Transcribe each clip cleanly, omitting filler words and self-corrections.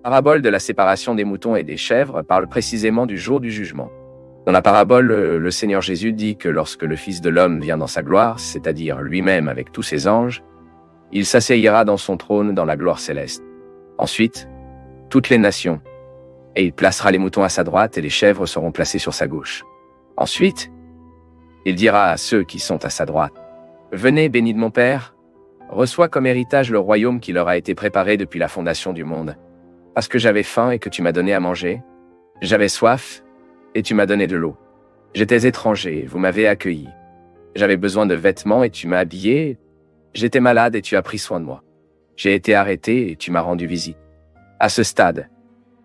La parabole de la séparation des moutons et des chèvres parle précisément du jour du jugement. Dans la parabole, le Seigneur Jésus dit que lorsque le Fils de l'homme vient dans sa gloire, c'est-à-dire lui-même avec tous ses anges, il s'asseyera dans son trône dans la gloire céleste. Ensuite, toutes les nations, et il placera les moutons à sa droite et les chèvres seront placées sur sa gauche. Ensuite, il dira à ceux qui sont à sa droite, « Venez, bénis de mon Père, reçois comme héritage le royaume qui leur a été préparé depuis la fondation du monde. Parce que j'avais faim et que tu m'as donné à manger, j'avais soif et tu m'as donné de l'eau. J'étais étranger, vous m'avez accueilli. J'avais besoin de vêtements et tu m'as habillé. J'étais malade et tu as pris soin de moi. J'ai été arrêté et tu m'as rendu visite. » À ce stade,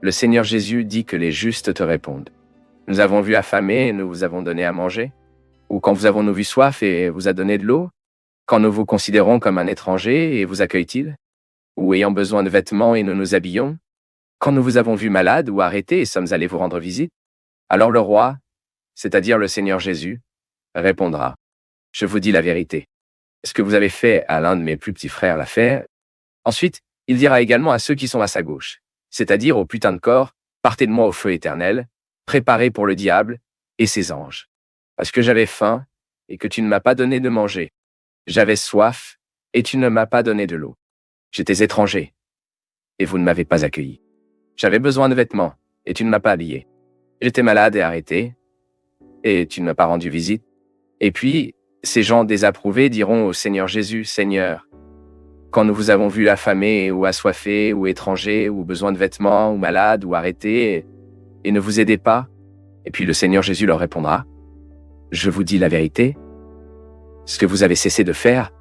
le Seigneur Jésus dit que les justes te répondent. « Nous avons vu affamé et nous vous avons donné à manger. Ou quand vous avons-nous vu soif et vous a donné de l'eau? Quand nous vous considérons comme un étranger et vous accueille-t-il? Ou ayant besoin de vêtements et nous nous habillons? Quand nous vous avons vu malade ou arrêté et sommes allés vous rendre visite? » Alors le roi, c'est-à-dire le Seigneur Jésus, répondra, « Je vous dis la vérité. Ce que vous avez fait à l'un de mes plus petits frères l'a fait. » Ensuite, il dira également à ceux qui sont à sa gauche, c'est-à-dire aux putains de corps, « Partez de moi au feu éternel, préparé pour le diable et ses anges. Parce que j'avais faim et que tu ne m'as pas donné de manger. J'avais soif et tu ne m'as pas donné de l'eau. J'étais étranger et vous ne m'avez pas accueilli. J'avais besoin de vêtements et tu ne m'as pas habillé. J'étais malade et arrêté et tu ne m'as pas rendu visite. » Et puis, ces gens désapprouvés diront au Seigneur Jésus, « Seigneur, quand nous vous avons vu affamé ou assoiffé ou étranger ou besoin de vêtements ou malade ou arrêté et ne vous aidez pas? » Et puis le Seigneur Jésus leur répondra, « Je vous dis la vérité, ce que vous avez cessé de faire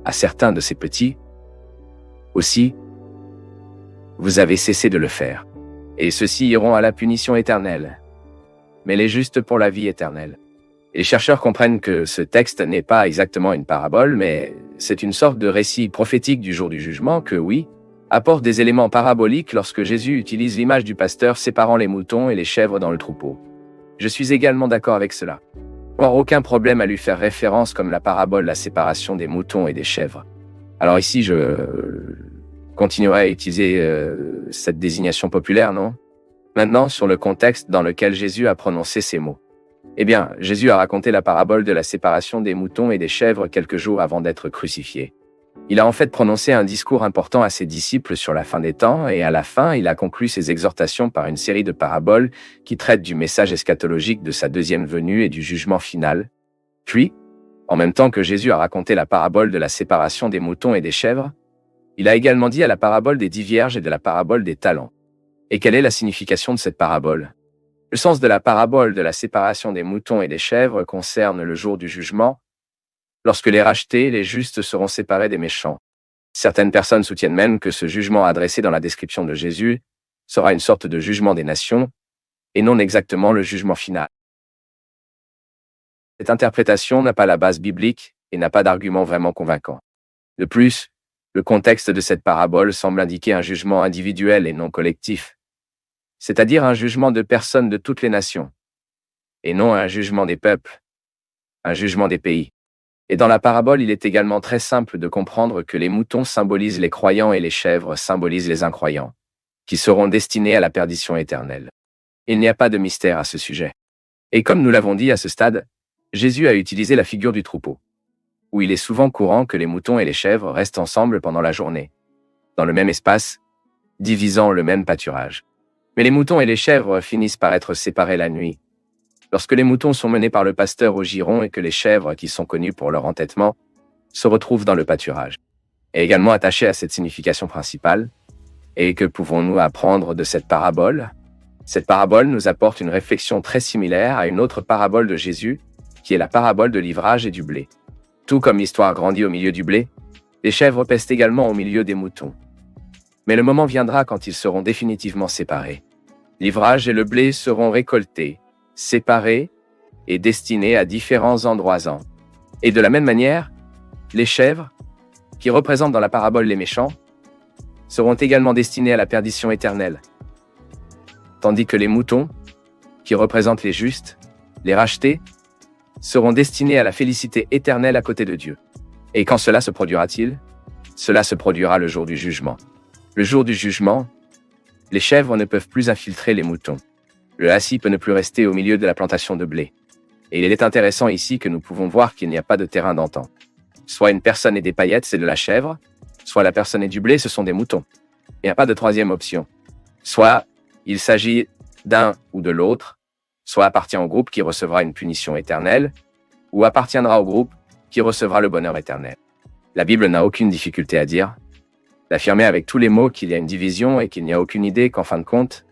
à certains de ces petits, aussi, vous avez cessé de le faire. Et ceux-ci iront à la punition éternelle, mais les justes pour la vie éternelle. » Et les chercheurs comprennent que ce texte n'est pas exactement une parabole, mais c'est une sorte de récit prophétique du jour du jugement que, oui, apporte des éléments paraboliques lorsque Jésus utilise l'image du pasteur séparant les moutons et les chèvres dans le troupeau. Je suis également d'accord avec cela. Or, aucun problème à lui faire référence comme la parabole la séparation des moutons et des chèvres. Alors ici, je continuerai à utiliser cette désignation populaire, non? Maintenant, sur le contexte dans lequel Jésus a prononcé ces mots. Eh bien, Jésus a raconté la parabole de la séparation des moutons et des chèvres quelques jours avant d'être crucifié. Il a en fait prononcé un discours important à ses disciples sur la fin des temps et à la fin, il a conclu ses exhortations par une série de paraboles qui traitent du message eschatologique de sa deuxième venue et du jugement final. Puis, en même temps que Jésus a raconté la parabole de la séparation des moutons et des chèvres, il a également dit à la parabole des 10 vierges et de la parabole des talents. Et quelle est la signification de cette parabole? Le sens de la parabole de la séparation des moutons et des chèvres concerne le jour du jugement, lorsque les rachetés, les justes, seront séparés des méchants. Certaines personnes soutiennent même que ce jugement adressé dans la description de Jésus sera une sorte de jugement des nations, et non exactement le jugement final. Cette interprétation n'a pas la base biblique et n'a pas d'argument vraiment convaincant. De plus, le contexte de cette parabole semble indiquer un jugement individuel et non collectif, c'est-à-dire un jugement de personnes de toutes les nations, et non un jugement des peuples, un jugement des pays. Et dans la parabole, il est également très simple de comprendre que les moutons symbolisent les croyants et les chèvres symbolisent les incroyants, qui seront destinés à la perdition éternelle. Il n'y a pas de mystère à ce sujet. Et comme nous l'avons dit à ce stade, Jésus a utilisé la figure du troupeau, où il est souvent courant que les moutons et les chèvres restent ensemble pendant la journée, dans le même espace, divisant le même pâturage. Mais les moutons et les chèvres finissent par être séparés la nuit, lorsque les moutons sont menés par le pasteur au giron et que les chèvres, qui sont connus pour leur entêtement, se retrouvent dans le pâturage. Et également attaché à cette signification principale, et que pouvons-nous apprendre de cette parabole? Cette parabole nous apporte une réflexion très similaire à une autre parabole de Jésus, qui est la parabole de l'ivrage et du blé. Tout comme l'histoire grandit au milieu du blé, les chèvres pèsent également au milieu des moutons. Mais le moment viendra quand ils seront définitivement séparés. L'ivrage et le blé seront récoltés, séparés et destinés à différents endroits. Et de la même manière, les chèvres, qui représentent dans la parabole les méchants, seront également destinés à la perdition éternelle. Tandis que les moutons, qui représentent les justes, les rachetés, seront destinés à la félicité éternelle à côté de Dieu. Et quand cela se produira-t-il? Cela se produira le jour du jugement. Le jour du jugement, Les chèvres ne peuvent plus infiltrer les moutons. Le hassis peut ne plus rester au milieu de la plantation de blé. Et il est intéressant ici que nous pouvons voir qu'il n'y a pas de terrain d'entente. Soit une personne est des paillettes, c'est de la chèvre, soit la personne est du blé, ce sont des moutons. Il n'y a pas de troisième option. Soit il s'agit d'un ou de l'autre, soit appartient au groupe qui recevra une punition éternelle, ou appartiendra au groupe qui recevra le bonheur éternel. La Bible n'a aucune difficulté à dire, d'affirmer avec tous les mots qu'il y a une division et qu'il n'y a aucune idée qu'en fin de compte,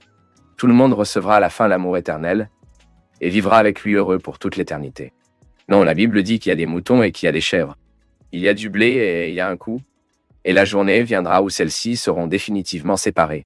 tout le monde recevra à la fin l'amour éternel et vivra avec lui heureux pour toute l'éternité. Non, la Bible dit qu'il y a des moutons et qu'il y a des chèvres. Il y a du blé et il y a un coup, et la journée viendra où celles-ci seront définitivement séparées.